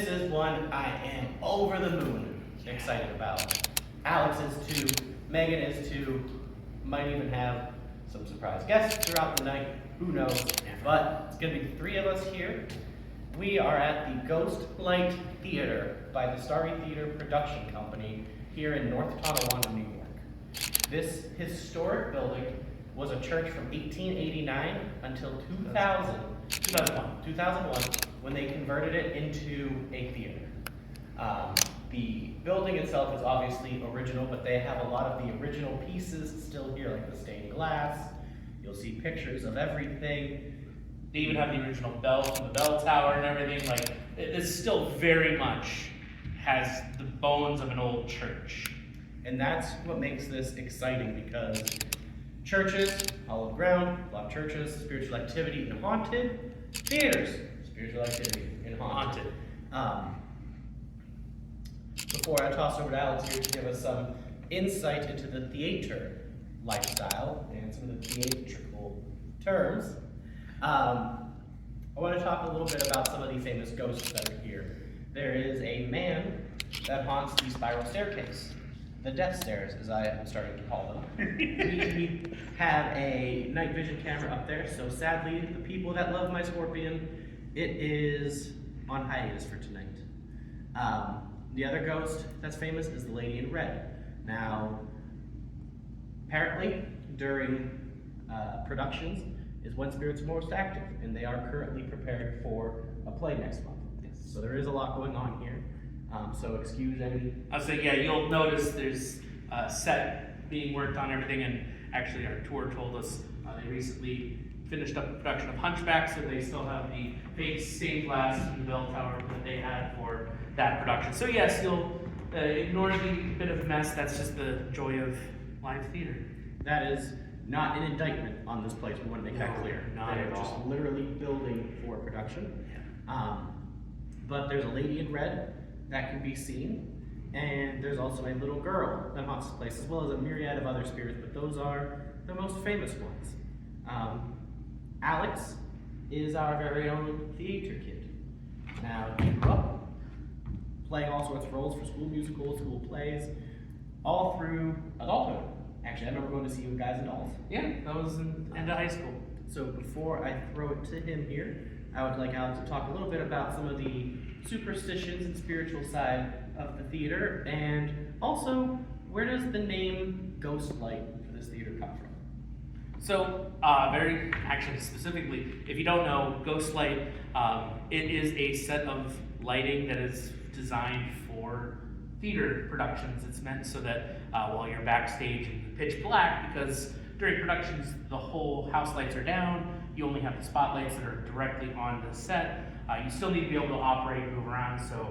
This is one I am over the moon excited about. Alex is too, Megan is too, might even have some surprise guests throughout the night, who knows, but it's gonna be 3 of us here. We are at the Ghost Light Theater by the Starry Theater Production Company here in North Tonawanda, New York. This historic building was a church from 1889 until 2001, when they converted it into a theater. The building itself is obviously original, but they have a lot of the original pieces still here, like the stained glass. You'll see pictures of everything. They even have the original bell from the bell tower and everything. Like, it still very much has the bones of an old church. And that's what makes this exciting, because churches, hollow ground, a lot of churches, spiritual activity and haunted. Theaters, spiritual activity and haunted. Before I toss over to Alex here to give us some insight into the theater lifestyle and some of the theatrical terms, I want to talk a little bit about some of the famous ghosts that are here. There is a man that haunts the spiral staircase, the death stairs, as I am starting to call them. We have a night vision camera up there, so sadly, the people that love my scorpion, it is on hiatus for tonight. The other ghost that's famous is the Lady in Red. Now, apparently, during productions is when spirits are most active, and they are currently prepared for a play next month. Yes. So there is a lot going on here. So excuse any... I'll say, yeah, you'll notice there's a set being worked on everything, and actually our tour told us they recently finished up the production of Hunchback, so they still have the fake stained glass and the bell tower that they had for that production. So yes, you'll ignore the bit of mess. That's just the joy of live theater. That is not an indictment on this place. We want to make that clear. They're just literally building for production. Yeah. But there's a lady in red that can be seen, and there's also a little girl that haunts the place, as well as a myriad of other spirits, but those are the most famous ones. Alex is our very own theater kid. Now, he grew up playing all sorts of roles for school musicals, school plays, all through adulthood. Actually, I remember going to see you in Guys and Dolls. Yeah, that was in end of high school. So before I throw it to him here, I would like Alex to talk a little bit about some of the superstitions and spiritual side of the theater, and also, where does the name Ghost Light for this theater come from? So, very actually specifically, if you don't know, Ghost Light, it is a set of lighting that is designed for theater productions. It's meant so that while you're backstage in pitch black, because during productions the whole house lights are down, you only have the spotlights that are directly on the set. You still need to be able to operate and move around, so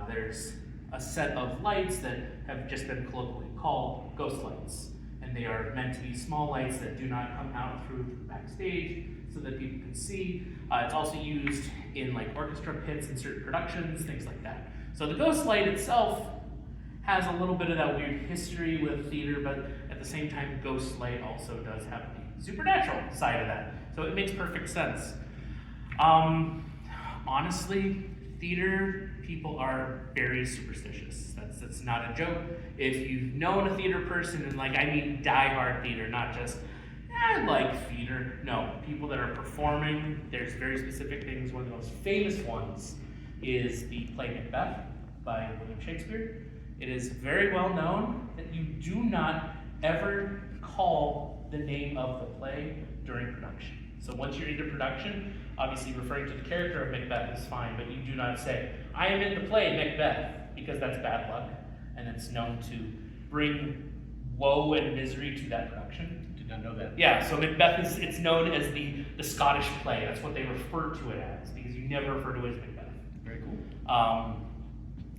there's a set of lights that have just been colloquially called ghost lights. And they are meant to be small lights that do not come out through the backstage so that people can see. It's also used in like orchestra pits in certain productions, things like that. So the ghost light itself has a little bit of that weird history with theater, but at the same time, ghost light also does have the supernatural side of that. So it makes perfect sense. Honestly, theater people are very superstitious. That's not a joke. If you've known a theater person, and like I mean die-hard theater, not just, I like theater. No, people that are performing, there's very specific things. One of the most famous ones is the play Macbeth by William Shakespeare. It is very well known that you do not ever call the name of the play during production. So once you're into production, obviously referring to the character of Macbeth is fine, but you do not say, I am in the play Macbeth, because that's bad luck, and it's known to bring woe and misery to that production. Did not know that. Yeah, so Macbeth it's known as the Scottish play. That's what they refer to it as, because you never refer to it as Macbeth. Very cool.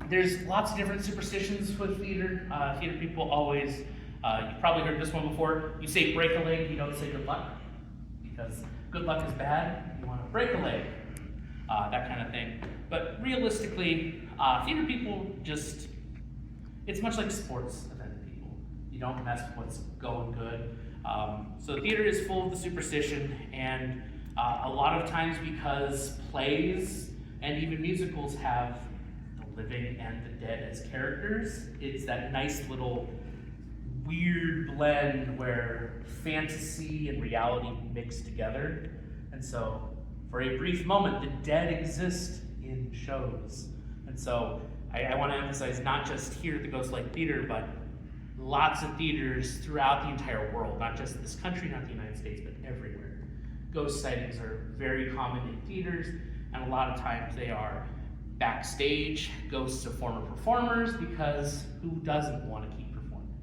There's lots of different superstitions with theater. Theater people always, you've probably heard this one before, you say break a leg, you don't say good luck, because good luck is bad, you want to break a leg, that kind of thing. But realistically, theater people just, it's much like sports event people. You don't mess with what's going good. So theater is full of the superstition, and a lot of times because plays and even musicals have living and the dead as characters. It's that nice little weird blend where fantasy and reality mix together. And so, for a brief moment, the dead exist in shows. And so, I want to emphasize not just here at the Ghostlight Theater, but lots of theaters throughout the entire world, not just this country, not the United States, but everywhere. Ghost sightings are very common in theaters, and a lot of times they are backstage, ghosts of former performers, because who doesn't want to keep performing?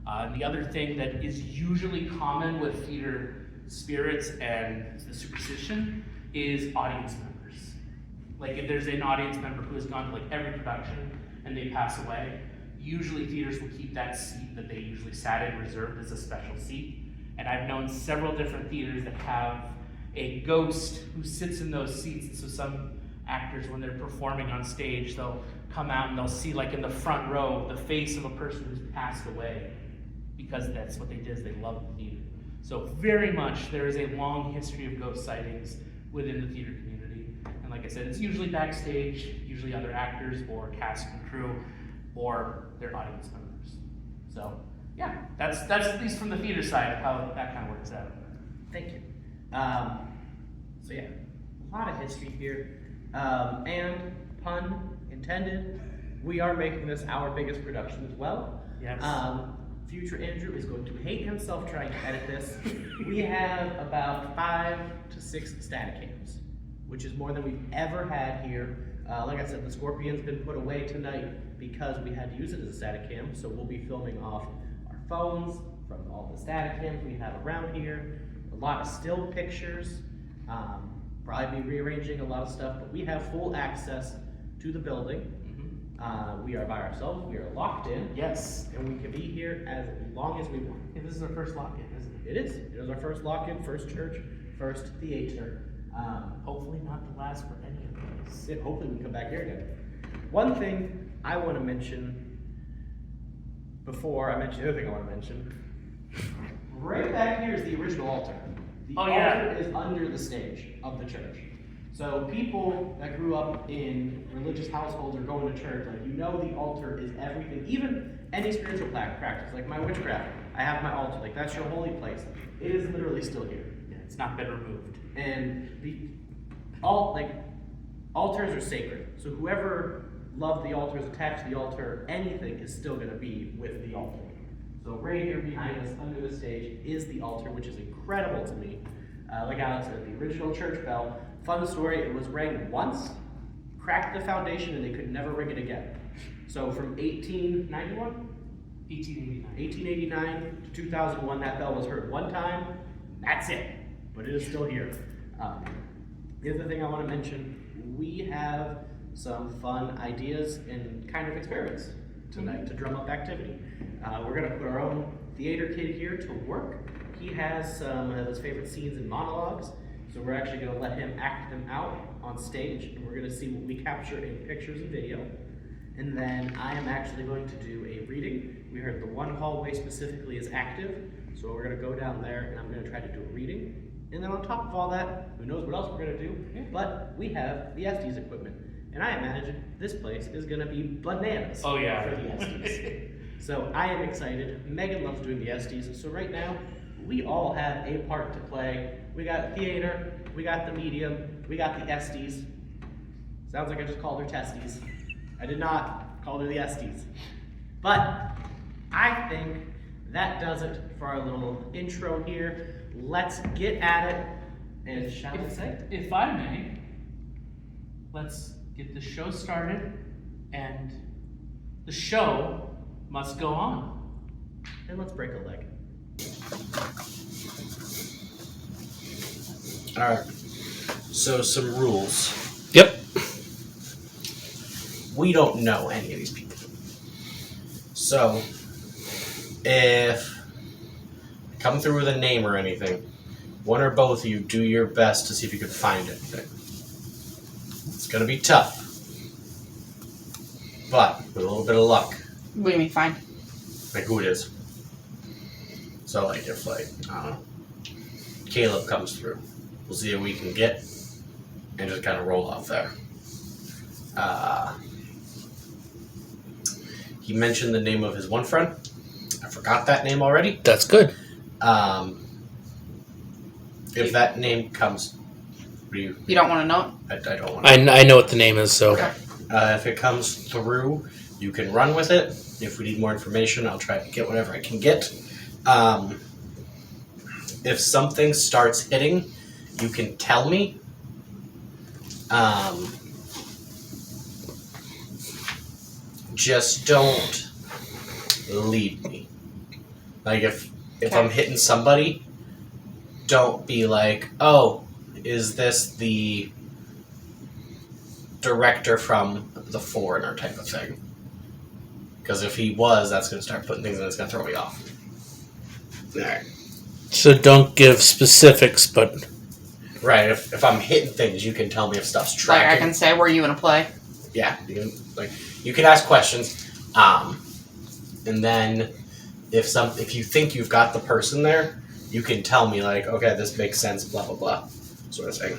And the other thing that is usually common with theater spirits and the superstition is audience members. Like if there's an audience member who has gone to like every production and they pass away, usually theaters will keep that seat that they usually sat in reserved as a special seat. And I've known several different theaters that have a ghost who sits in those seats. And so some actors, when they're performing on stage, they'll come out and they'll see like in the front row the face of a person who's passed away, because that's what they did, is they loved the theater. So very much there is a long history of ghost sightings within the theater community. And like I said, it's usually backstage, usually other actors or cast and crew or their audience members. So yeah, that's at least from the theater side of how that kind of works out. Thank you. So yeah, a lot of history here. And pun intended, we are making this our biggest production as well. Yes. Future Andrew is going to hate himself trying to edit this. We have about 5 to 6 static cams, which is more than we've ever had here. Like I said, the Scorpion's been put away tonight because we had to use it as a static cam, so we'll be filming off our phones from all the static cams we have around here. A lot of still pictures. Probably be rearranging a lot of stuff, but we have full access to the building. We are by ourselves, we are locked in. Yes. And we can be here as long as we want. Yeah, this is our first lock-in, isn't it? It is. It is our first lock-in, first church, first theater. Hopefully not the last for any of these. Hopefully we come back here again. One thing I want to mention before I mention the other thing I want to mention. Right back here is the original altar. The altar is under the stage of the church. So people that grew up in religious households or going to church, like, you know, the altar is everything. Even any spiritual practice, like my witchcraft, I have my altar. Like, that's your holy place. It is literally still here. Yeah, it's not been removed. And altars are sacred. So whoever loved the altars, attached to the altar, anything is still going to be with the altar. So right here behind us, under the stage, is the altar, which is incredible to me. Like Alex said, the original church bell. Fun story, it was rang once, cracked the foundation, and they could never ring it again. So from 1891? 1889 to 2001, that bell was heard one time. That's it. But it is still here. The other thing I want to mention, we have some fun ideas and kind of experiments tonight to drum up activity. We're going to put our own theater kid here to work. He has some of his favorite scenes and monologues, so we're actually going to let him act them out on stage, and we're going to see what we capture in pictures and video. And then I am actually going to do a reading. We heard the one hallway specifically is active, so we're going to go down there and I'm going to try to do a reading. And then on top of all that, who knows what else we're going to do, but we have the Estes equipment. And I imagine this place is going to be bananas for the Estes. So I am excited. Megan loves doing the Estes, so right now, we all have a part to play. We got theater, we got the medium, we got the Estes. Sounds like I just called her testes. I did not call her the Estes. But I think that does it for our little intro here. Let's get at it, and shall we say? If I may, let's get the show started, and the show must go on. And let's break a leg. Alright, so some rules. Yep. We don't know any of these people. So, if I come through with a name or anything, one or both of you do your best to see if you can find anything. It's gonna be tough. But, with a little bit of luck. What do you mean, fine? Like who it is. So, like, if, like, I don't know, Caleb comes through, we'll see what we can get, and just kind of roll off there. He mentioned the name of his one friend. I forgot that name already. That's good. If that name comes, You don't want to know? I don't want to. I know what the name is, so. Okay. If it comes through, you can run with it. If we need more information, I'll try to get whatever I can get. If something starts hitting, you can tell me. Just don't lead me. Like if I'm hitting somebody, don't be like, oh, is this the director from The Foreigner type of thing? Because if he was, that's going to start putting things in, it's going to throw me off. Alright. So don't give specifics, but. Right, if I'm hitting things, you can tell me if stuff's tracking. Like I can say, were you in a play? Yeah, you can ask questions, and then if you think you've got the person there, you can tell me like, okay, this makes sense, blah blah blah, sort of thing.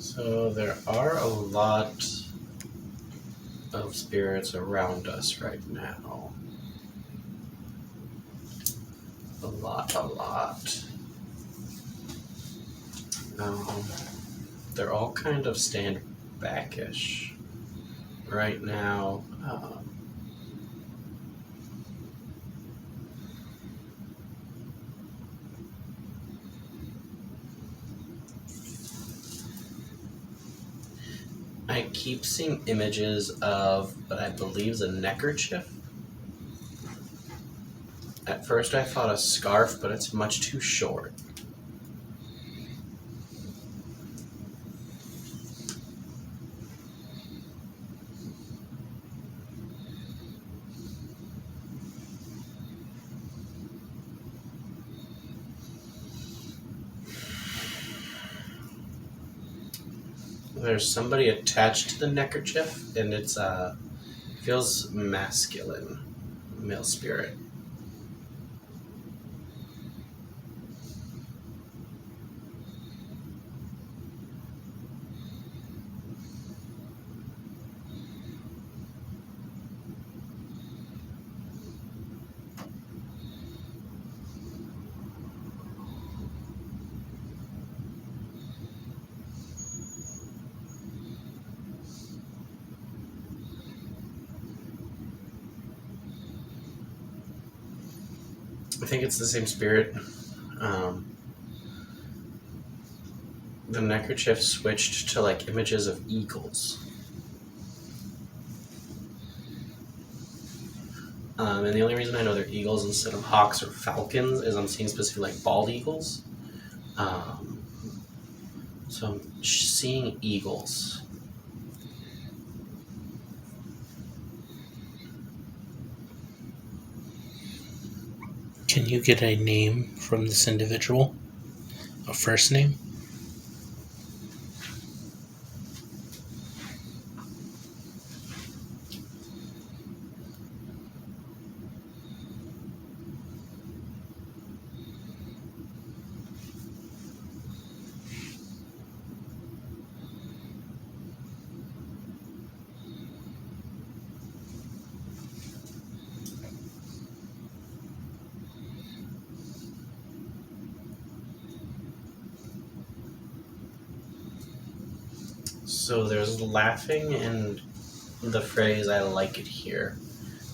So there are a lot of spirits around us right now. A lot. They're all kind of stand backish right now. I keep seeing images of what I believe is a neckerchief. At first I thought a scarf, but it's much too short. There's somebody attached to the neckerchief, and it's Feels masculine, male spirit. I think it's the same spirit. The neckerchief switched to like images of eagles. And the only reason I know they're eagles instead of hawks or falcons is I'm seeing specifically like bald eagles. So I'm seeing eagles. Can you get a name from this individual? A first name? So there's laughing and the phrase "I like it here."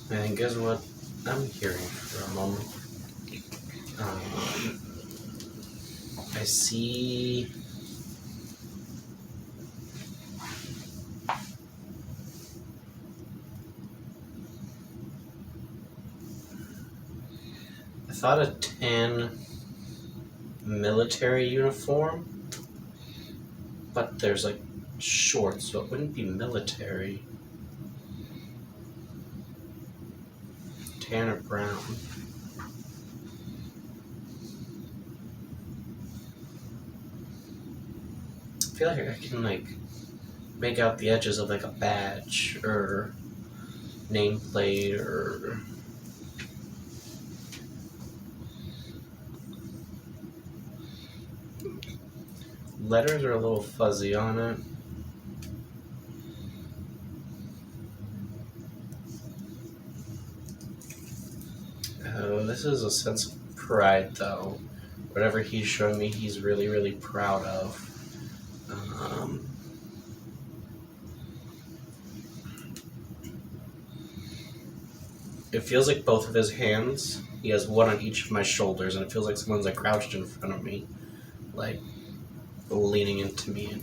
I think is what I'm hearing from them. I see. I thought a tan military uniform, but there's like shorts, so it wouldn't be military. Tan or brown. I feel like I can like make out the edges of like a badge or nameplate or letters are a little fuzzy on it. Oh, this is a sense of pride though. Whatever he's showing me, he's really, really proud of. It feels like both of his hands, he has one on each of my shoulders, and it feels like someone's like crouched in front of me, like leaning into me.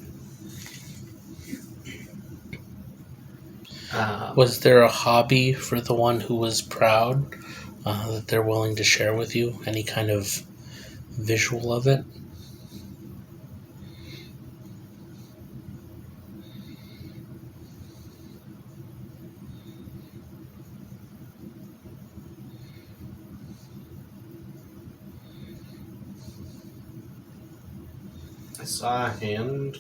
Was there a hobby for the one who was proud that they're willing to share with you? Any kind of visual of it? I saw a hand.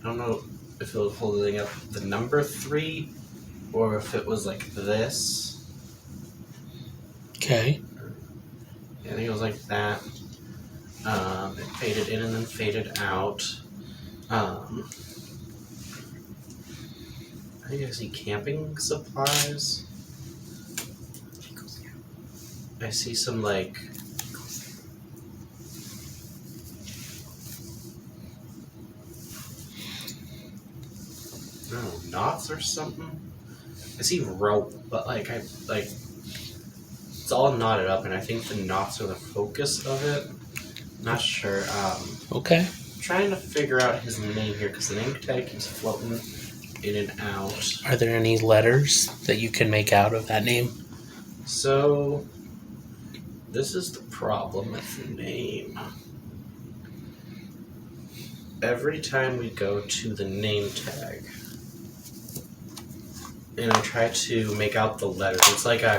I don't know if it was holding up the number 3 or if it was like this. Okay. I think it was like that. It faded in and then faded out. I think I see camping supplies. I see some like I don't know, knots or something. I see rope, but like it's all knotted up, and I think the knots are the focus of it. Not sure. Okay. Trying to figure out his name here because the name tag keeps floating in and out. Are there any letters that you can make out of that name? So this is the problem with the name. Every time we go to the name tag and I try to make out the letters, it's like I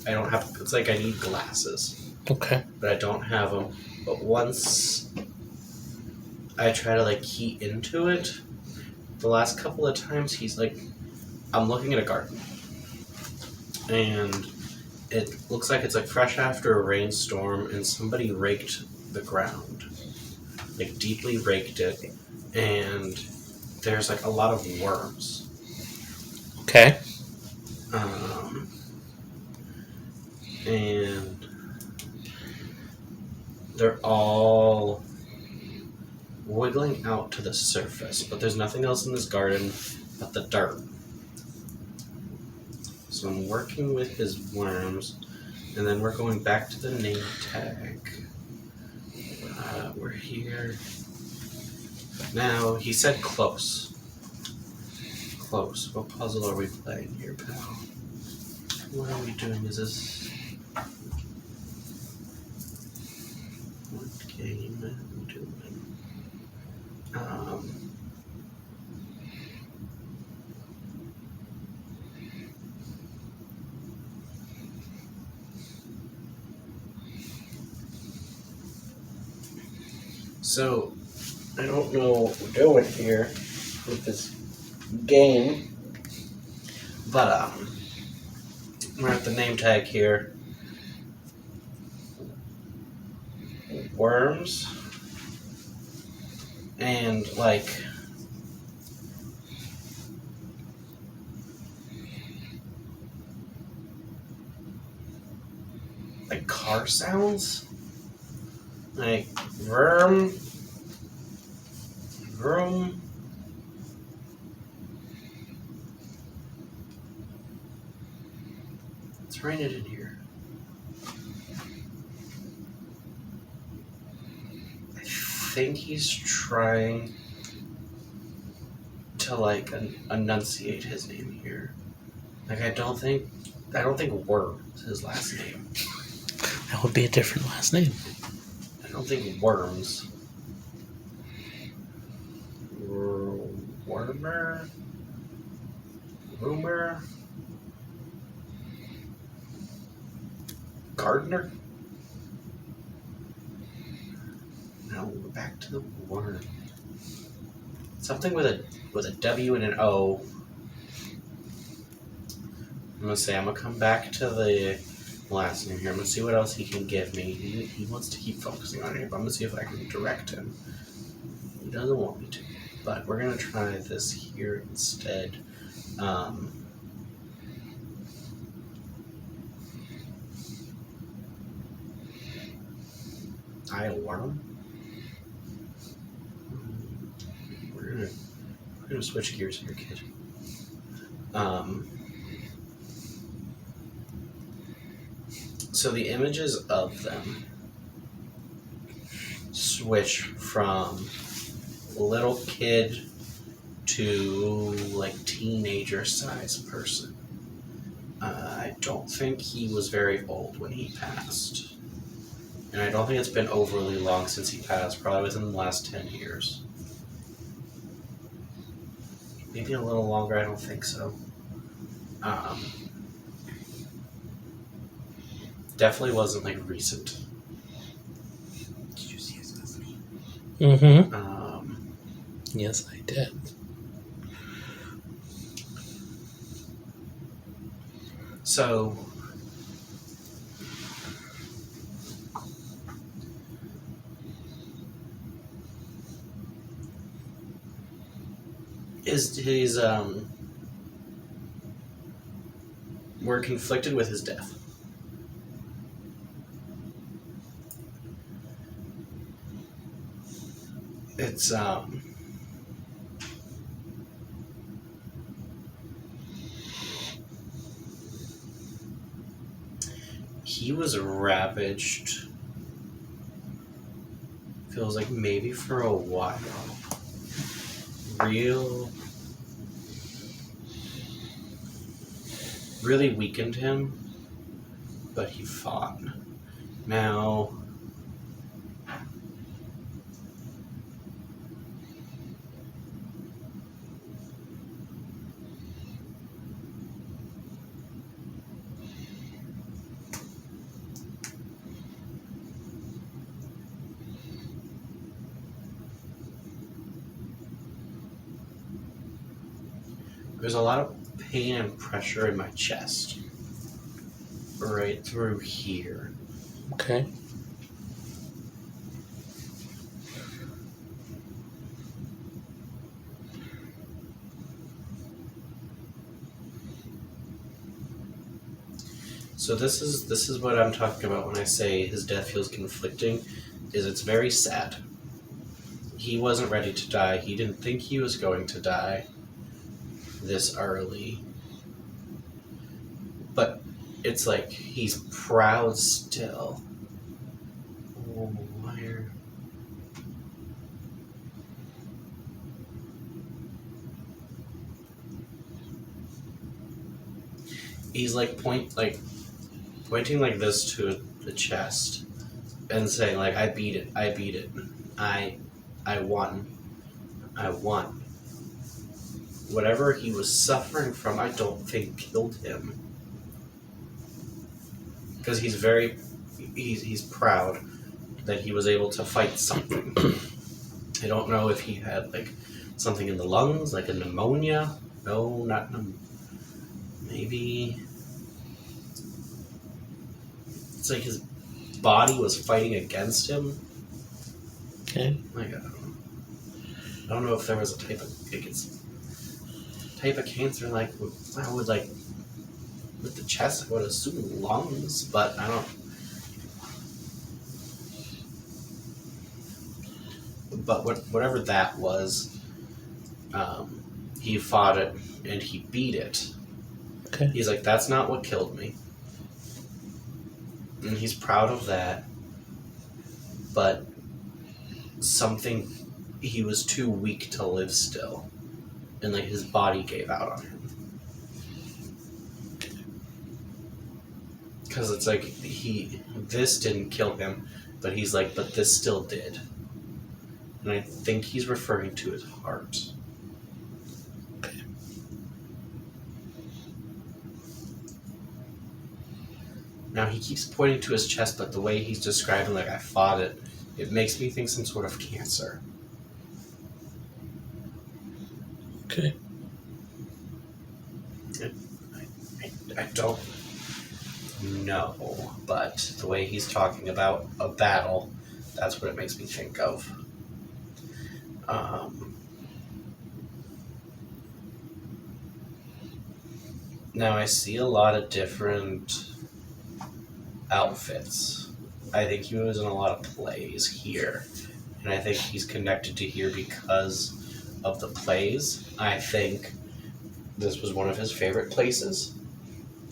don't have, it's like I need glasses, Okay. but I don't have them. But once I try to like key into it, the last couple of times he's like, I'm looking at a garden. and it looks like it's like fresh after a rainstorm, and somebody raked the ground, like deeply raked it, and there's like a lot of worms. Okay. And they're all wiggling out to the surface, but there's nothing else in this garden but the dirt. So I'm working with his worms, and then we're going back to the name tag. We're here. Now, he said close. Close. What puzzle are we playing here, pal? What are we doing? Is this... What game are we doing? So, I don't know what we're doing here with this game, but we're at the name tag here. Worms and like car sounds, like vroom. Let's write it in here. I think he's trying to like enunciate his name here. Like I don't think Worm is his last name. That would be a different last name. I don't think Worms. Wormer? Rumor? Gardener? Now we're back to the worm. Something with a W and an O. I'm gonna come back to the last name here. I'm gonna see what else he can give me. He wants to keep focusing on it, but I'm gonna see if I can direct him. He doesn't want me to, but we're gonna try this here instead. Worm. We're gonna switch gears here, kid. So the images of them switch from little kid to like teenager sized person. I don't think he was very old when he passed. And I don't think it's been overly long since he passed, probably within the last 10 years. Maybe a little longer, I don't think so. Definitely wasn't like recent. Did you see his last name? Mm-hmm. Yes, I did. So he's we're conflicted with his death. It's he was ravaged, feels like maybe for a while. Really weakened him, but he fought. Now, there's a lot of pain and pressure in my chest. right through here. Okay. So this is what I'm talking about when I say his death feels conflicting, is it's very sad. He wasn't ready to die. He didn't think he was going to die this early. But it's like he's proud still. Oh, where? He's pointing like this to the chest and saying like, I beat it, I won. Whatever he was suffering from, I don't think killed him. Because he's proud that he was able to fight something. I don't know if he had like something in the lungs, like a pneumonia. No, not maybe. It's like his body was fighting against him. Okay. Like I don't know if there was a type of cancer like I would like with the chest. I would assume lungs, but I don't. But whatever that was, he fought it and he beat it. Okay. He's like, that's not what killed me. And he's proud of that. But something, he was too weak to live still. And like his body gave out on him. Because it's like, this didn't kill him, but he's like, but this still did. And I think he's referring to his heart. Now he keeps pointing to his chest, but the way he's describing, like, I fought it, it makes me think some sort of cancer. Okay. I don't know, but the way he's talking about a battle, that's what it makes me think of. Now I see a lot of different outfits. I think he was in a lot of plays here, and I think he's connected to here because of the plays. I think this was one of his favorite places,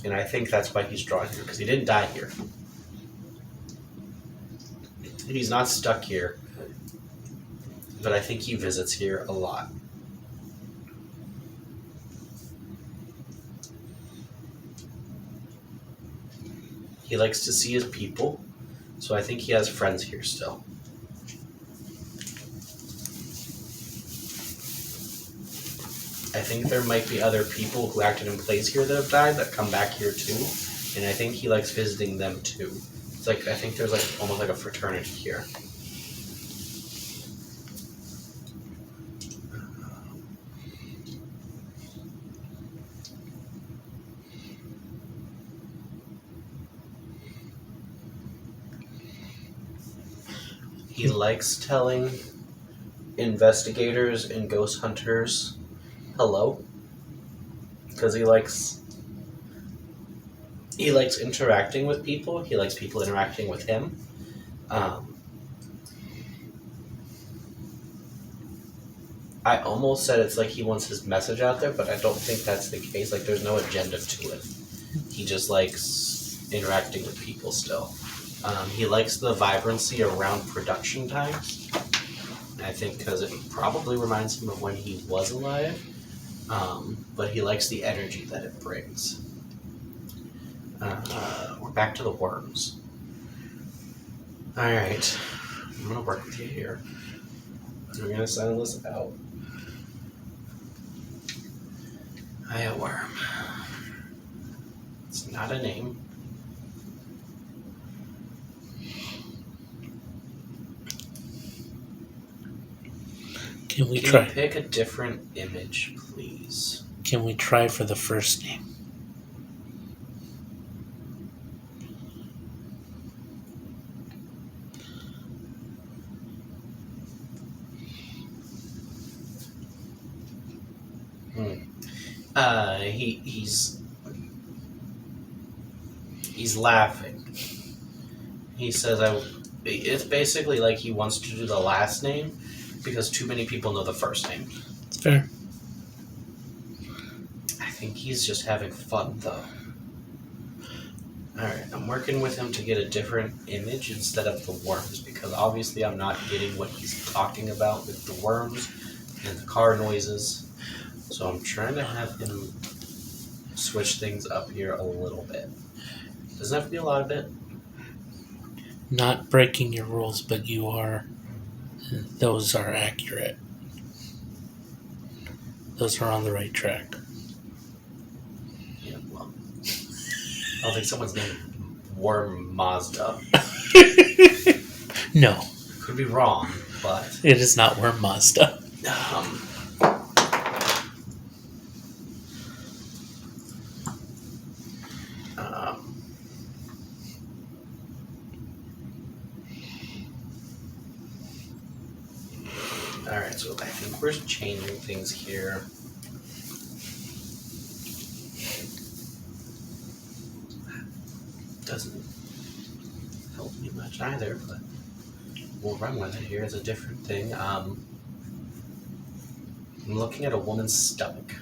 and I think that's why he's drawn here, because he didn't die here. He's not stuck here, but I think he visits here a lot. He likes to see his people, so I think he has friends here still. I think there might be other people who acted in plays here that have died that come back here too, and I think he likes visiting them too. It's like, I think there's like almost like a fraternity here. He likes telling investigators and ghost hunters hello, because he likes interacting with people. He likes people interacting with him. I almost said it's like he wants his message out there, but I don't think that's the case. Like, there's no agenda to it. He just likes interacting with people still. He likes the vibrancy around production times. I think because it probably reminds him of when he was alive. But he likes the energy that it brings. We're back to the worms. Alright. I'm going to work with you here. I'm going to send this out. A worm. It's not a name. Can we Can try? you pick a different image, please? Can we try for the first name? He's laughing. He says, it's basically like he wants to do the last name because too many people know the first name. It's fair. I think he's just having fun, though. Alright, I'm working with him to get a different image instead of the worms, because obviously I'm not getting what he's talking about with the worms and the car noises. So I'm trying to have him switch things up here a little bit. Doesn't have to be a lot of it. Not breaking your rules, but you are. Those are accurate. Those are on the right track. Yeah, well, I don't think someone's named Worm Mazda. No, Could be wrong, but it is not Worm Mazda. Alright, so I think we're changing things here. Doesn't help me much either, but we'll run with it here. It's a different thing. I'm looking at a woman's stomach.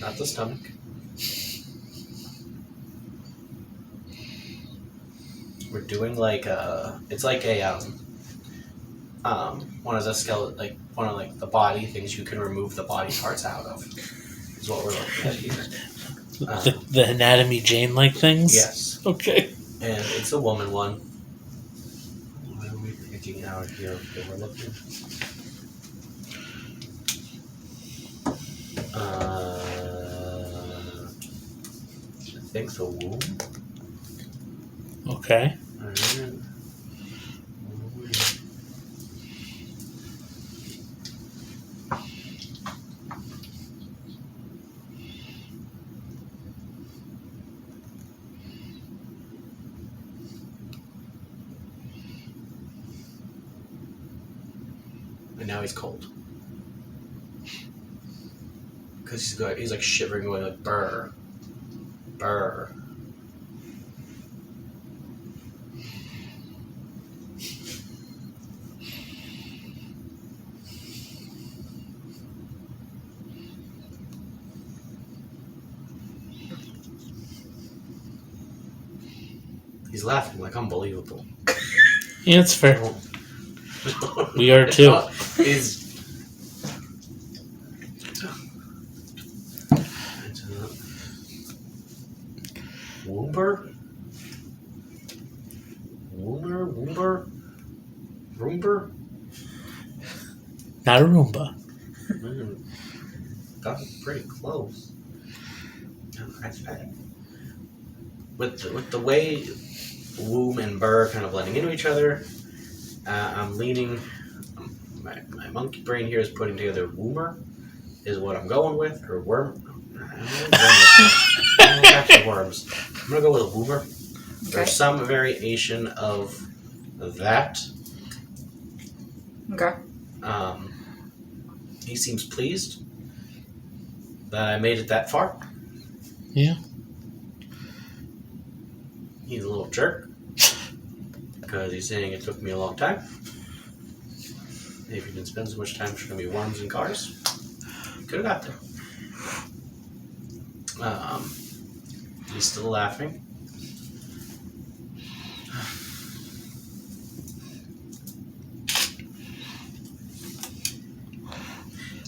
Not the stomach. We're doing like it's like a one of the skeleton, like one of like the body things you can remove the body parts out of. Is what we're looking at here. The Anatomy Jane-like things? Yes, Okay. and it's a woman one. What are we picking out here? Okay, we're looking. I think the womb. Okay. Alright. And now he's cold. Because he's like shivering away, like burr. Burr. He's laughing like unbelievable. Yeah, it's fair. We are too. Is Woomer? Woomer? Roomber? Not a Roomba. Got pretty close. With the way womb and burr kind of blending into each other, I'm leaning. My monkey brain here is putting together woomer, is what I'm going with, or worm. I don't know actually worms. I'm gonna go with a woomer. Okay. There's some variation of that. Okay. He seems pleased that I made it that far. Yeah. He's a little jerk because he's saying it took me a long time. If you didn't spend so much time showing me worms and cars, you could have got there. He's still laughing.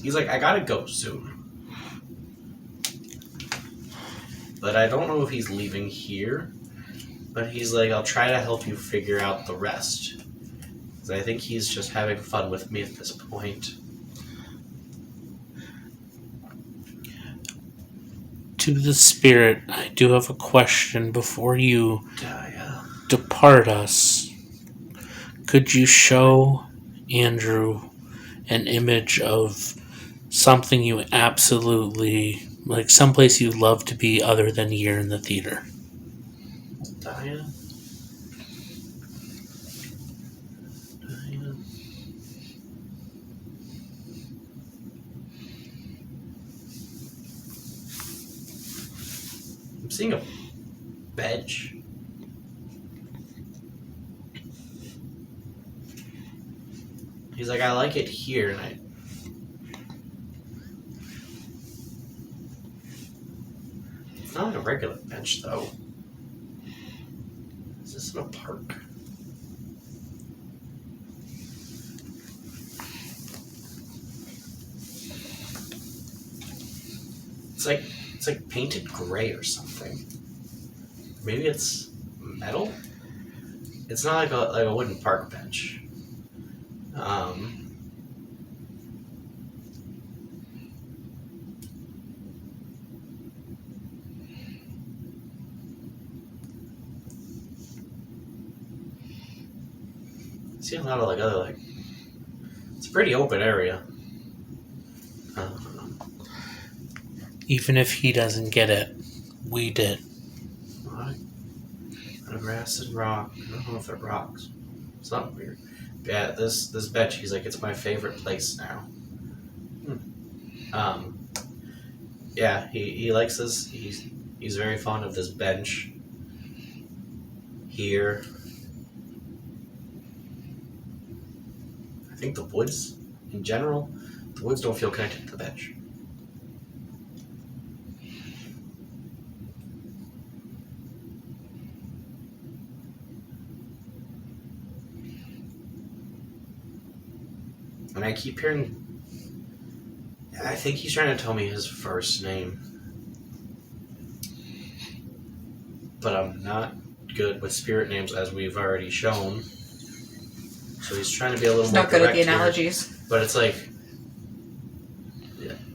He's like, I gotta go soon. But I don't know if he's leaving here. But he's like, I'll try to help you figure out the rest. Because I think he's just having fun with me at this point. To the spirit, I do have a question before you Yeah. depart us. Could you show Andrew an image of something you absolutely, like someplace you'd love to be other than here in the theater? Diana? seeing a bench. He's like, I like it here, and it's not like a regular bench, though. Is this in a park? It's like painted gray or something. Maybe it's metal? It's not like a wooden park bench. See a lot of it's a pretty open area. Even if he doesn't get it, we did. What? A grass and rock. I don't know if they're rocks. It's not weird. But yeah, this bench, he's like, it's my favorite place now. Yeah, he likes this. He's very fond of this bench here. I think the woods, in general, the woods don't feel connected to the bench. And I keep hearing, I think he's trying to tell me his first name. But I'm not good with spirit names, as we've already shown. So he's trying to be a little more Not good at direct the here. analogies. But it's like,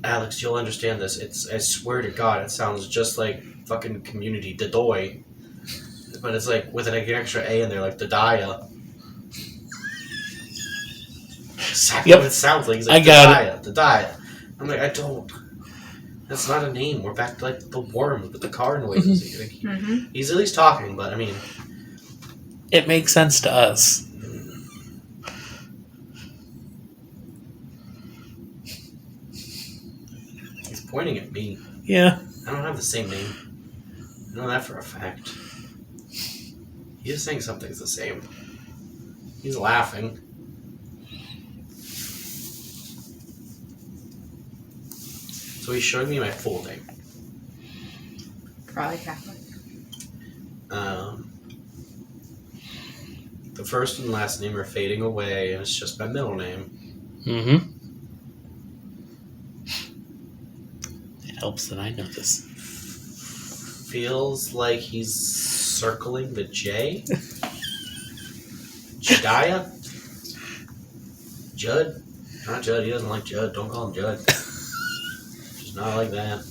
Alex, you'll understand this. I swear to God, it sounds just like fucking Community, Dadoy. But it's like with an extra A in there, like Dadaya. Exactly Yep. what it sounds like. He's I like, got Dadaya. I'm like, I don't. That's not a name. We're back to like the worms with the car noises. Like, Mm-hmm. he's at least talking, but I mean, It makes sense to us. he's pointing at me. Yeah. I don't have the same name. I know that for a fact. He's saying something's the same. He's laughing. So he's showing me my full name. Probably Catholic. The first and last name are fading away, and it's just my middle name. Mm-hmm. It helps that I know this. Feels like he's circling the J. Jediah? Judd? Not Judd. He doesn't like Judd. Don't call him Judd. Just not like that.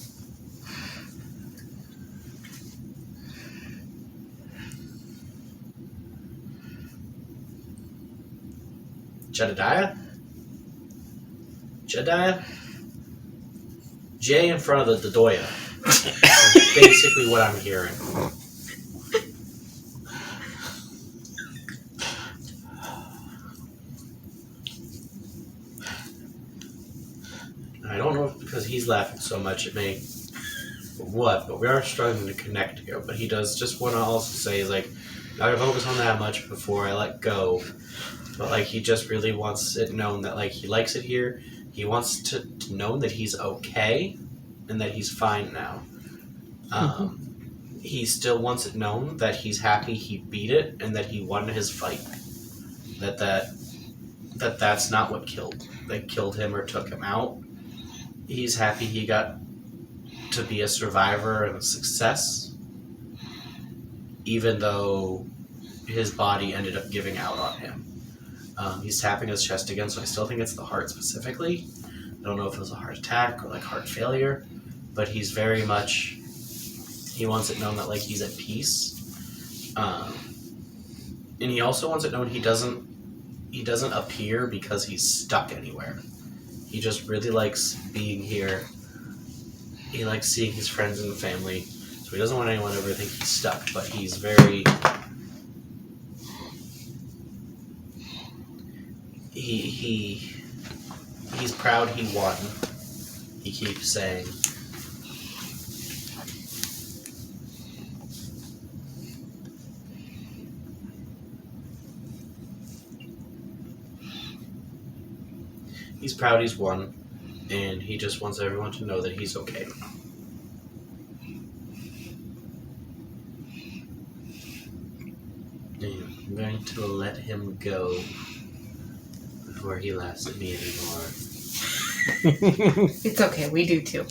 Jedediah? Jediah? J in front of the Dadoya. That's basically what I'm hearing. I don't know if because he's laughing so much it may but we are struggling to connect here. But he does just want to also say, he's like, not gonna focus on that much before I let go. But like, he just really wants it known that like he likes it here. He wants to know that he's okay and that he's fine now. He still wants it known that he's happy he beat it and that he won his fight. That's not what killed him or took him out. He's happy he got to be a survivor and a success, even though his body ended up giving out on him. He's tapping his chest again, so I still think it's the heart specifically. I don't know if it was a heart attack or like heart failure, but he's very much, he wants it known that like he's at peace. And he also wants it known he doesn't appear because he's stuck anywhere. He just really likes being here. He likes seeing his friends and family, so he doesn't want anyone to ever think he's stuck, but he's very... He's proud he won. He keeps saying. He's proud he's won, and he just wants everyone to know that he's okay. And I'm going to let him go before he laughs at me anymore. It's okay, we do too.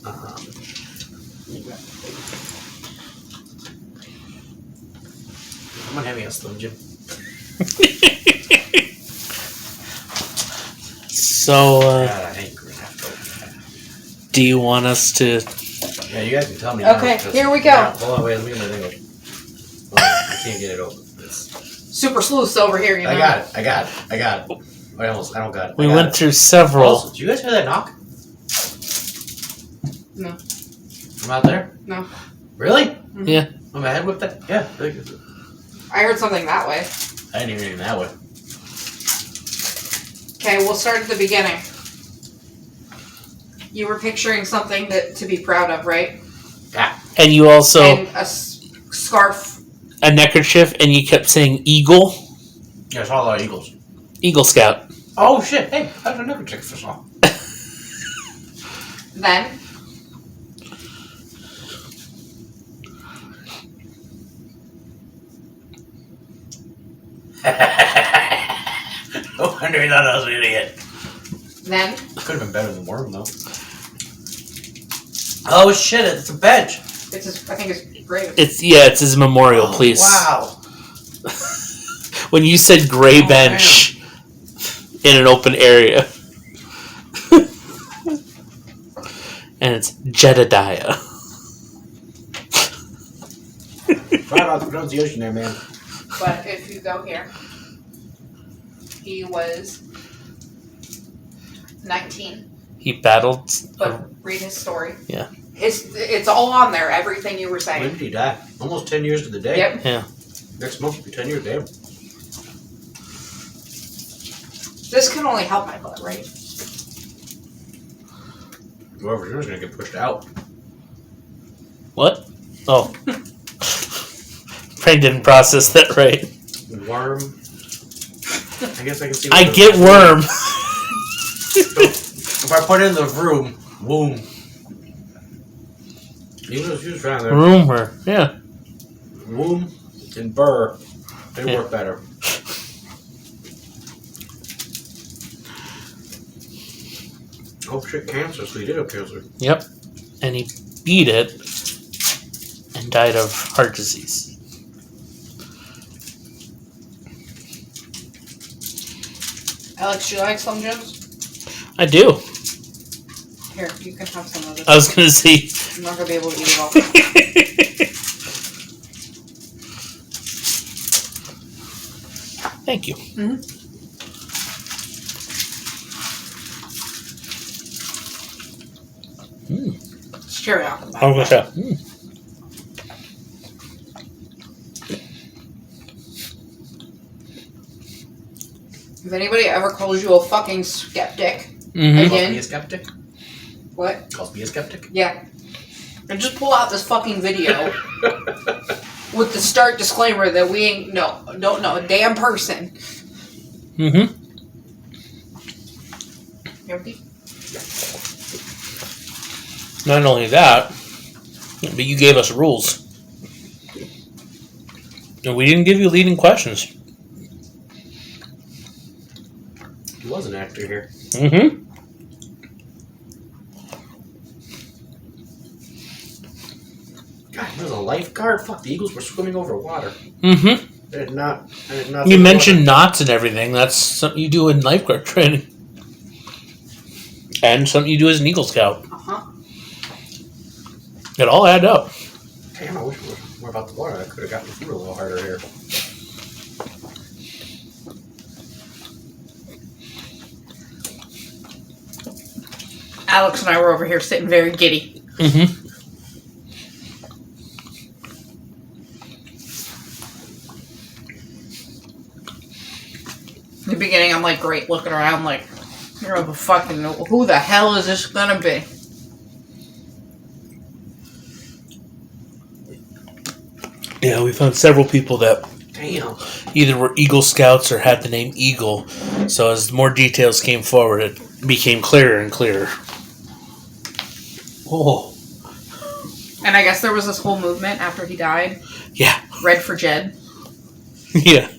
I'm gonna have you a Slim Jim. So, God, I hate gonna have to open that. do you want us to... Yeah, you guys can tell me. Okay, now, here we go. Now, hold on, wait, let me get my thing open. Hold on, I can't get it open. Super sleuths over here, you know. I got it. I don't got it. We went through several... Also, did you guys hear that knock? No. From out there? No. Really? Yeah. Oh, my head whipped that? Yeah. I heard something that way. I didn't hear anything that way. Okay, we'll start at the beginning. You were picturing something to be proud of, right? Yeah. And you also... And a scarf. A neckerchief, and you kept saying eagle. Yeah, I saw a lot of eagles. Eagle Scout. Oh, shit. Hey, I don't know check fish off. Then, No wonder he thought I was an idiot. then, Could have been better than worm, though. Oh, shit. It's a bench. I think it's grave. It's his memorial, please. Wow. When you said gray bench in an open area. And it's Jedediah. Sorry about the pronunciation there, man. But if you go here, he was 19. He battled... But read his story. Yeah. It's all on there, everything you were When saying. did he die? Almost 10 years to the day. Yep. Yeah. Next month will be 10 years, damn. This can only help my butt, right? Whoever here is going to get pushed out. What? Oh. Brain didn't process that right. Worm. I guess I can see. I get worm. If I put it in the room, boom. He was trying there. Rumor. Yeah. Womb and burr. They Yeah. work better. Oh shit, cancer. So he did have cancer. Yep. And he beat it and died of heart disease. Alex, do you like Slim Jims? I do. Here, you can have some of this. I was going to say... I'm not going to be able to eat it all. Thank you. It's cherry off the back. How was that? If anybody ever calls you a fucking skeptic, Mm-hmm. Calls again, me a skeptic. what? Calls me a skeptic. Yeah. And just pull out this fucking video with the start disclaimer that we ain't don't know a damn person. Mm-hmm. Empty? Not only that, but you gave us rules. And we didn't give you leading questions. He was an actor here. Mm-hmm. God, he was a lifeguard. Fuck, the Eagles were swimming over water. Mm-hmm. I did not. You mentioned knots and everything. That's something you do in lifeguard training. And something you do as an Eagle Scout. Uh-huh. It all add up. Damn, I wish we were more about the water. I could have gotten through a little harder here. Alex and I were over here sitting very giddy. Mm-hmm. In the beginning, I'm like, great, looking around like, you're the fucking, who the hell is this gonna be? Yeah, we found several people that Damn. either were Eagle Scouts or had the name Eagle. So as more details came forward, it became clearer and clearer. Oh, And I guess there was this whole movement after he died. yeah. Red for Jed. Yeah.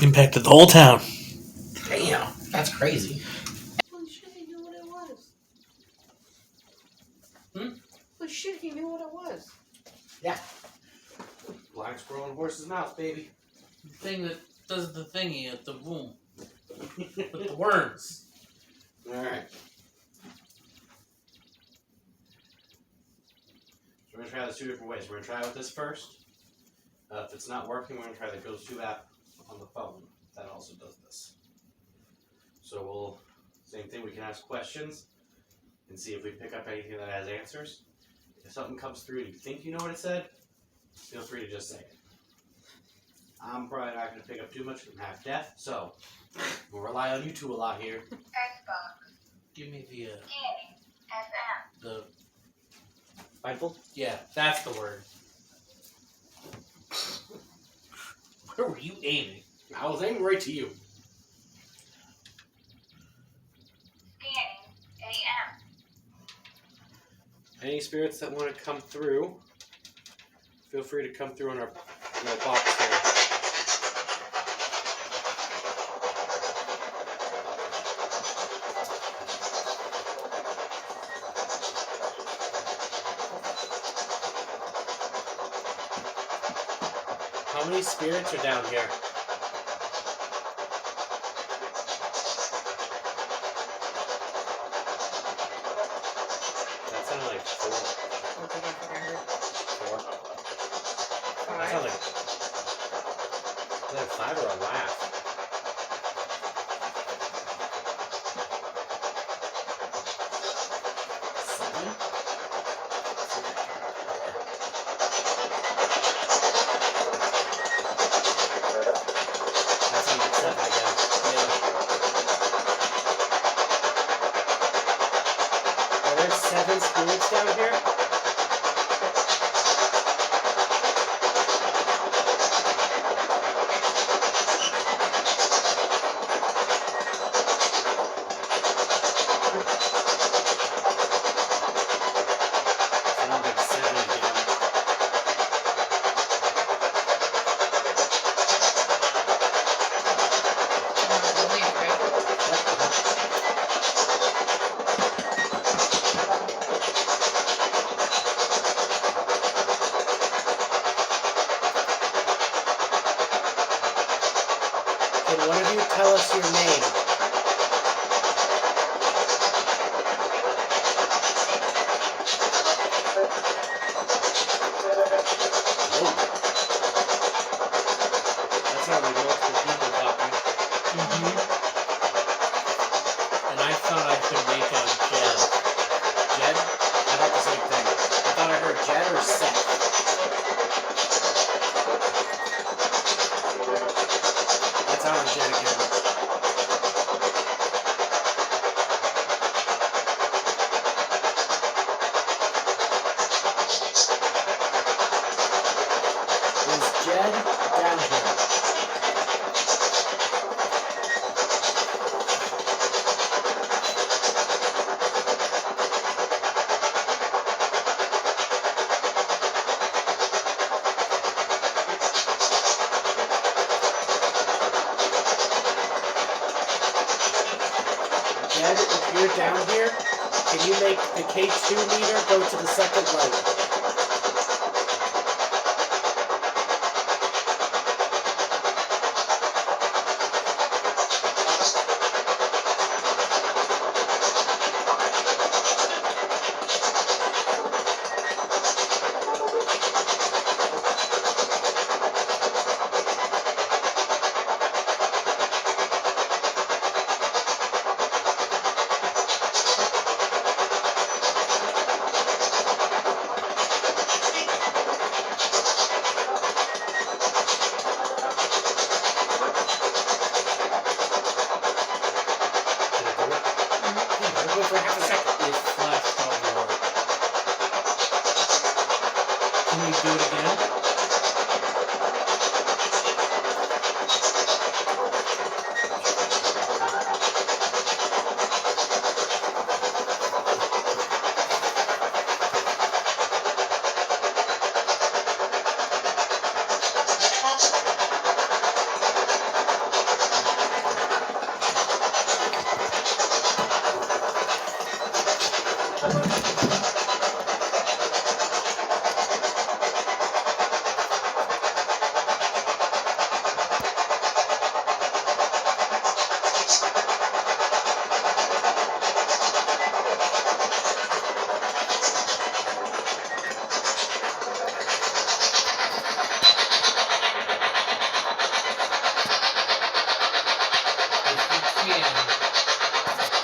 Impacted the whole town. Damn. That's crazy. Holy shit, he knew what it was. Hmm? Holy shit, he knew what it was. Yeah. Black squirrel in horse's mouth, baby. The thing that does the thingy at the womb. With the worms. Alright. So we're going to try this 2 different ways. We're going to try with this first. If it's not working, we're going to try the Ghost 2 app on the phone. That also does this. So same thing, we can ask questions and see if we pick up anything that has answers. If something comes through and you think you know what it said, feel free to just say it. I'm probably not going to pick up too much because I'm half deaf, so we'll rely on you two a lot here. Give me the Mindful? yeah, that's the word. Where were you aiming? I was aiming right to you. Any spirits that want to come through, feel free to come through in our little box here. How many spirits are down here? That sounded like 4. What did I think I heard? 4. That 5. sounded like 5 or a laugh. Are there 7 spirits down here? Sounds like 7 again. Can one of you tell us your name? Whoa. That sounded like multiple people talking. And I thought I could make out Jed. Jed? I thought the same thing. I thought I heard Jed or Seth. That sounded like Jed again. Is Jed down here? Jed, if you're down here, can you make the K2 meter go to the second light? Wait for half a second. It flashed all over. Can you do it again?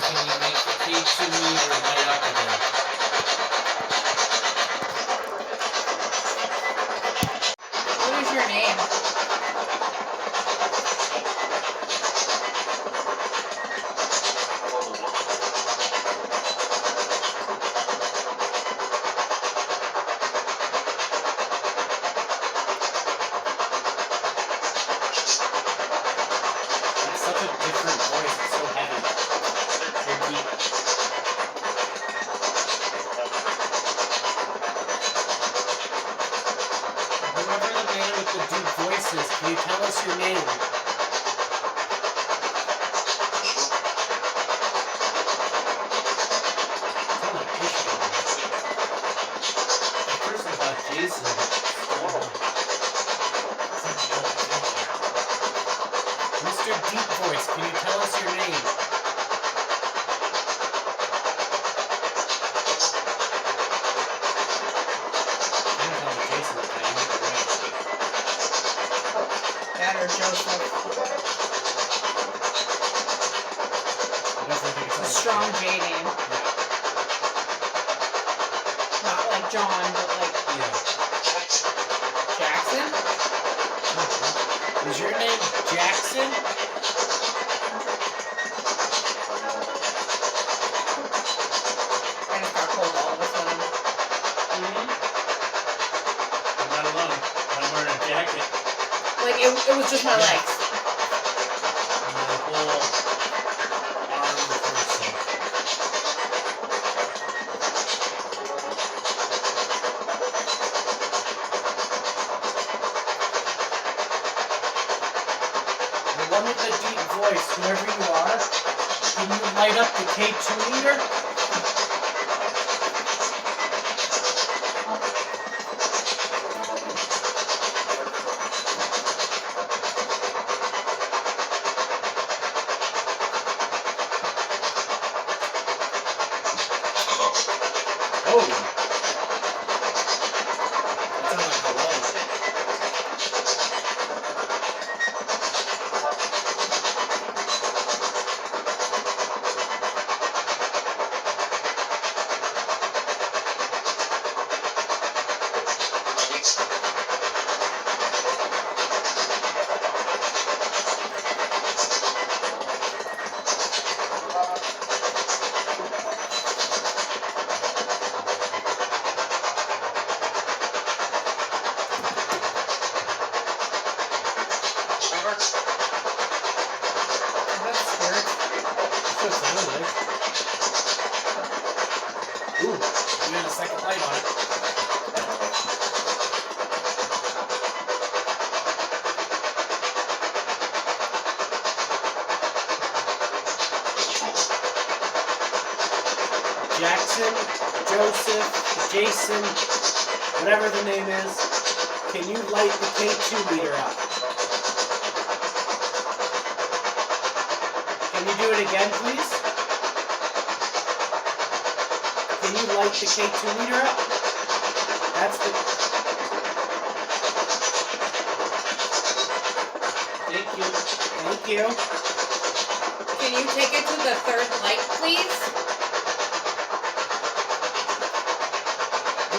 Can you make the K2 meter light up again? What is your name? That's such a different voice. It's so heavy. You're deep. Whoever the man with the deep voice is, can you tell us your name? Sound like Ishmael. At first I thought Jason. Mr. Deep Voice, can you tell us your name? I'm calling Jason if I know it right. Dad or Joseph? I definitely think It's a it's strong J name. Not like John, but like Yeah. Jackson? Is your name Jackson? I just got cold all of a sudden. I'm not alone. I'm wearing a jacket. Like, it was just my legs. My whole arm person. The one with the deep voice, whoever you are, can you light up the K2 meter? Oh! That sounds like hello. That's weird. That's what it sounded like. Ooh, we got a second light on it. Jackson, Joseph, Jason, whatever the name is, can you light the K2 meter up? Can you do it again, please? Can you light the K2 meter up? That's the... Thank you. Thank you. Can you take it to the third light, please?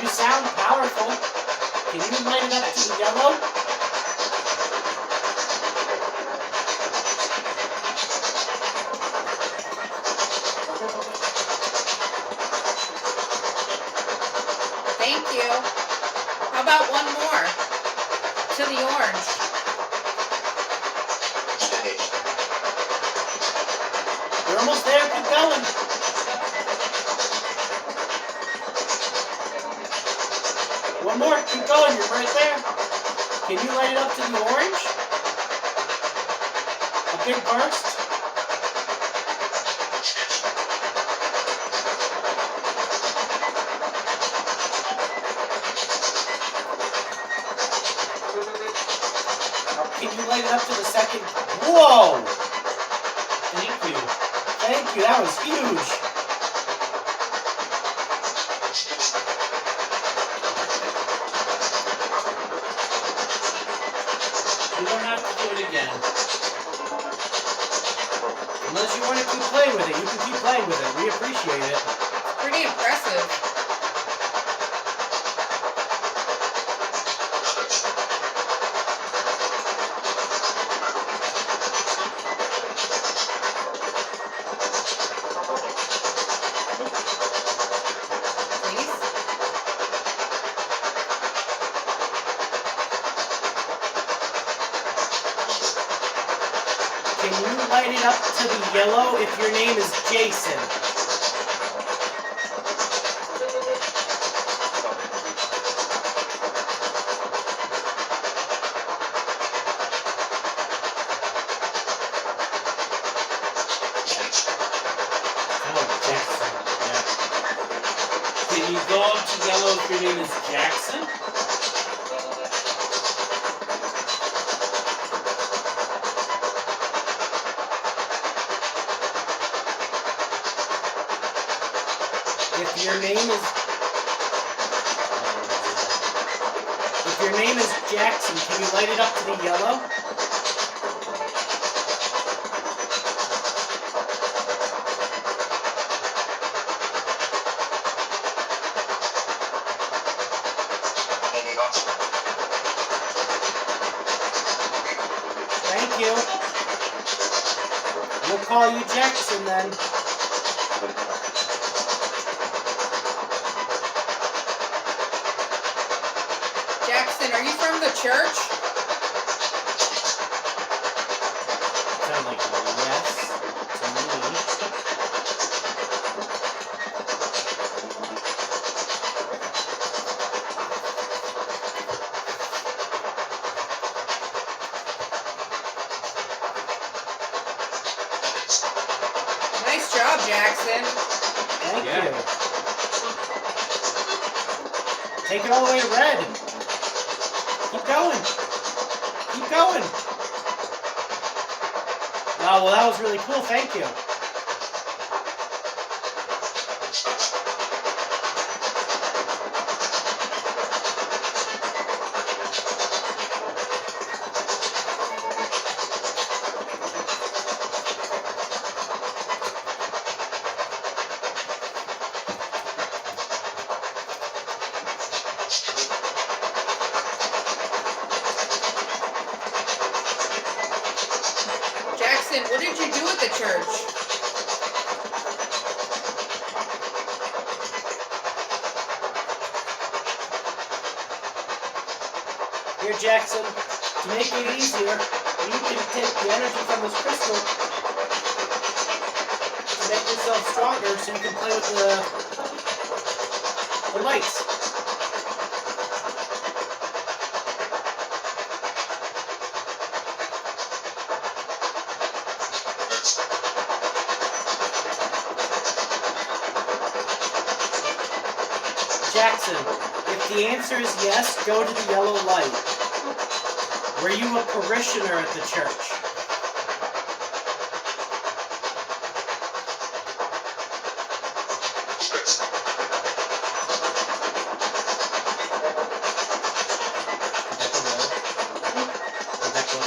You sound powerful. Can you light it up to the yellow? Thank you. How about one more? To the orange. You're almost there. Keep going. One more. Keep going. You're right there. Can you light it up to the orange? A big burst? light it up to the second? Whoa! Thank you. Thank you, that was huge. You don't have to do it again. Unless you want to keep playing with it, you can keep playing with it. We appreciate it. Pretty impressive. Please? Can you light it up to the yellow if your name is Jason? Oh, Jackson. Yeah. Can you go up to yellow if your name is Jackson? If your name is Jackson, can you light it up to the yellow? Thank you. We'll call you Jackson then. Jackson, are you from the church? Sound like a yes to me. Nice job, Jackson. Thank Yeah. you. Take it all the way to red. Keep going. Keep going. Oh, well, that was really cool. Thank you. Jackson, what did you do at the church? Here, Jackson, to make it easier, you can take the energy from this crystal to make yourself stronger so you can play with the lights. Jackson, if the answer is yes, go to the yellow light. Were you a parishioner at the church?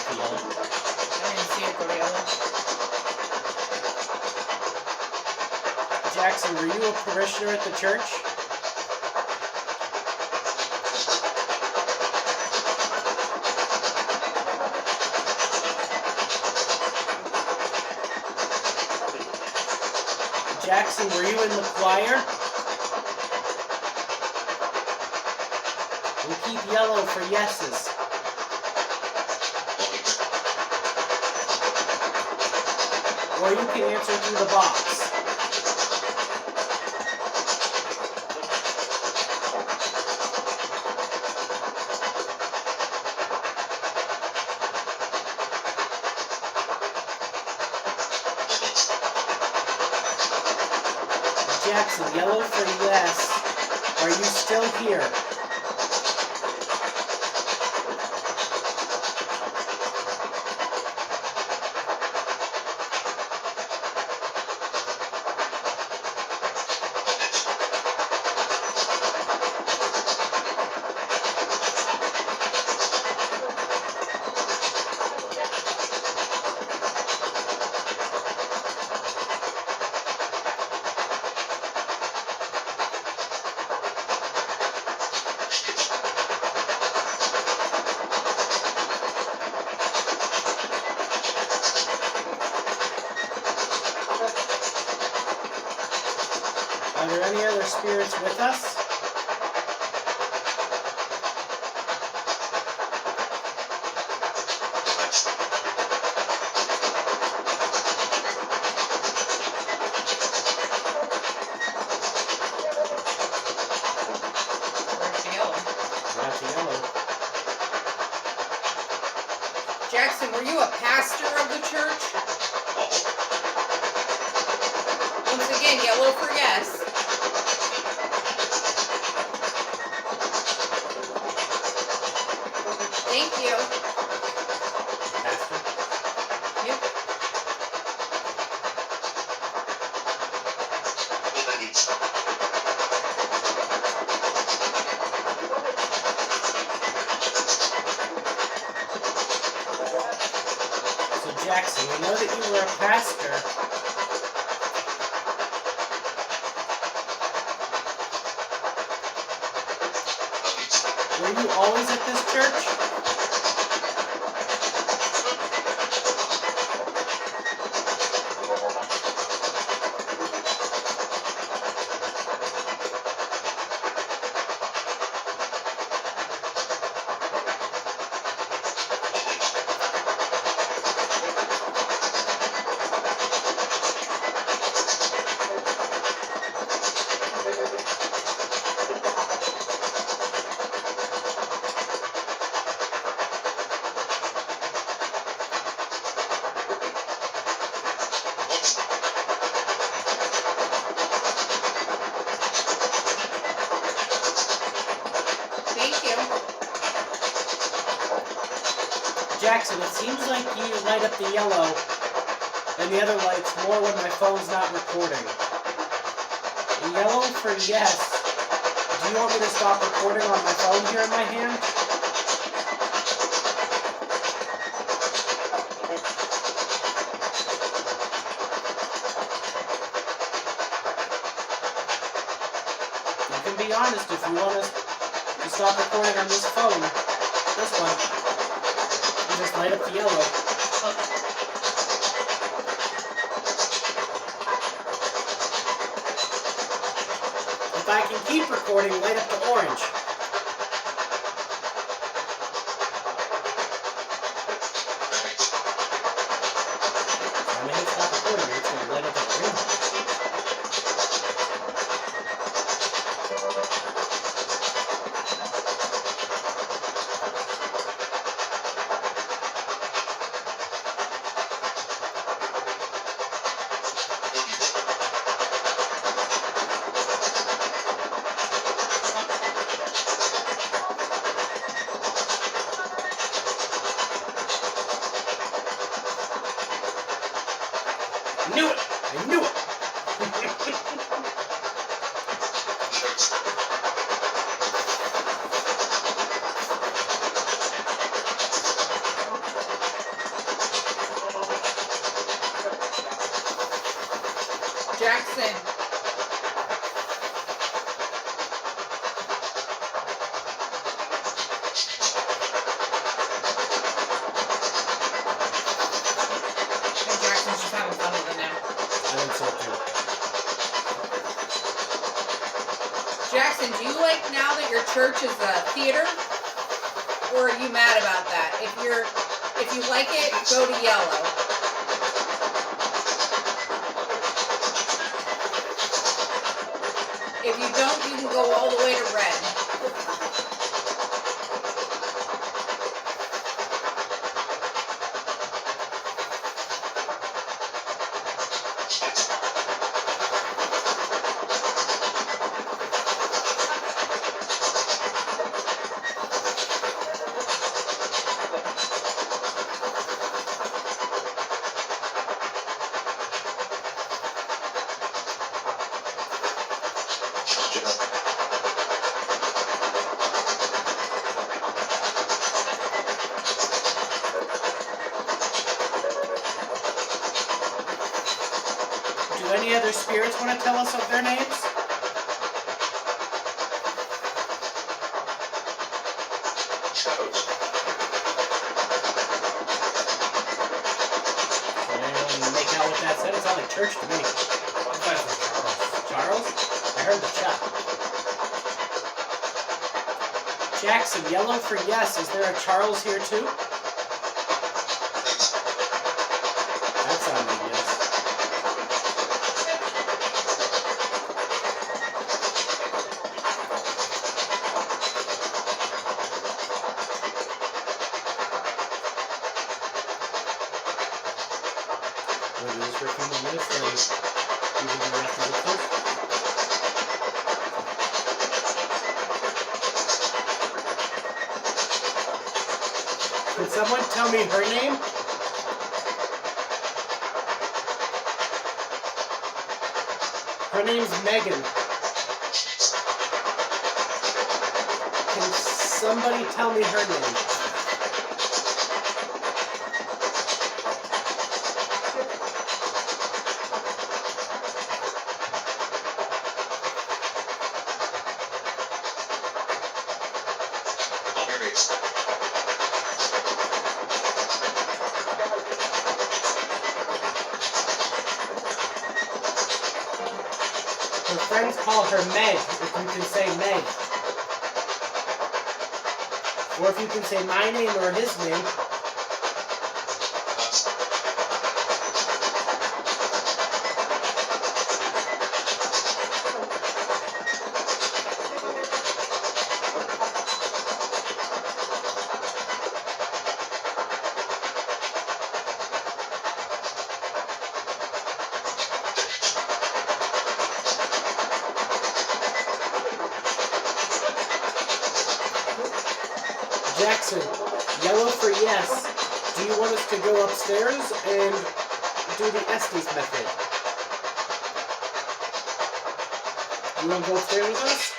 I didn't see it go to yellow. Jackson, were you a parishioner at the church? Jackson, were you in the choir? We'll keep yellow for yeses. Or you can answer through the box. Jackson, yellow for yes. Are you still here? any other spirits with us? Where's the yellow? Not the yellow. Jackson, were you a pastor of the church? Once again, yellow for yes. Thank you. Pastor. Yep. So Jackson, we know that you were a pastor. Were you always at this church? Thank you. Jackson, it seems like you light up the yellow and the other lights more when my phone's not recording. Yellow for yes. Do you want me to stop recording on my phone here in my hand? You can be honest if you want us to stop recording on this phone. This one. You just light up the yellow. If I can keep recording, light up the orange. I'm gonna hit stop recording, it's gonna light up the orange. Knew it! I knew it! Jackson. And Jackson's just having fun with it now. I think so too. Jackson, do you like now that your church is a theater? Or are you mad about that? If you like it, go to yellow. If you don't, you can go all the way to red. Do any other spirits want to tell us of their names? Make out what that said. It sounded like church to me. One guy's Charles. Charles? I heard the chop. Jackson, yellow for yes. Is there a Charles here too? That sounded yes. We'll do this for a few more minutes, then we can do the rest of the clip. Could someone tell me her name? Her name's Megan. Can somebody tell me her name? Her friends call her Meg, if you can say Meg. Or if you can say my name or his name. Jackson, yellow for yes. Do you want us to go upstairs and do the Estes method? You want to go upstairs with us?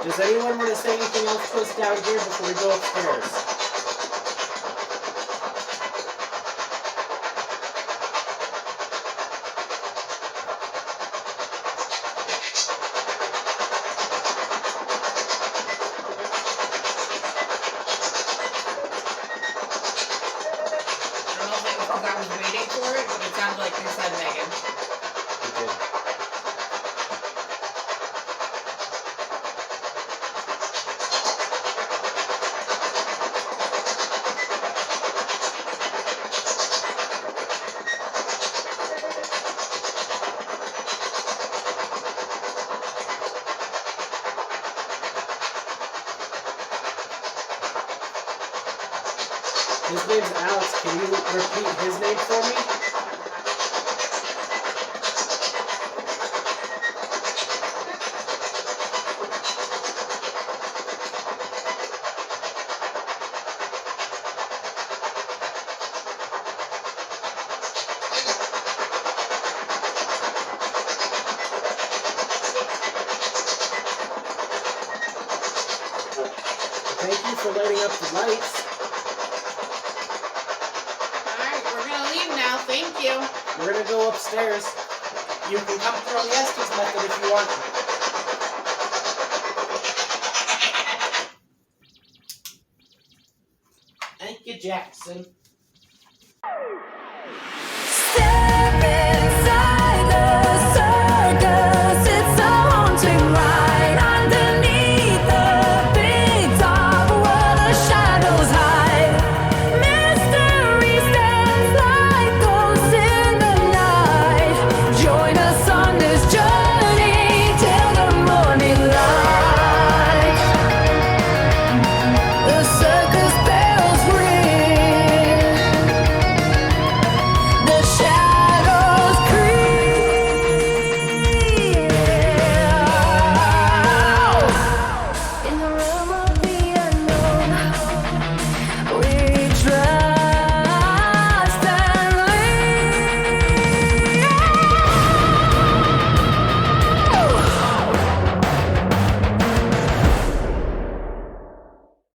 Does anyone want to say anything else to us down here before we go upstairs? I don't know if it was because I was waiting for it, but it sounded like you said Megan. We did. His name's Alex. Can you repeat his name for me? Thank you for lighting up the lights. Alright, we're gonna leave now. Thank you. We're gonna go upstairs. You can come through the Estes method if you want. Thank you, Jackson.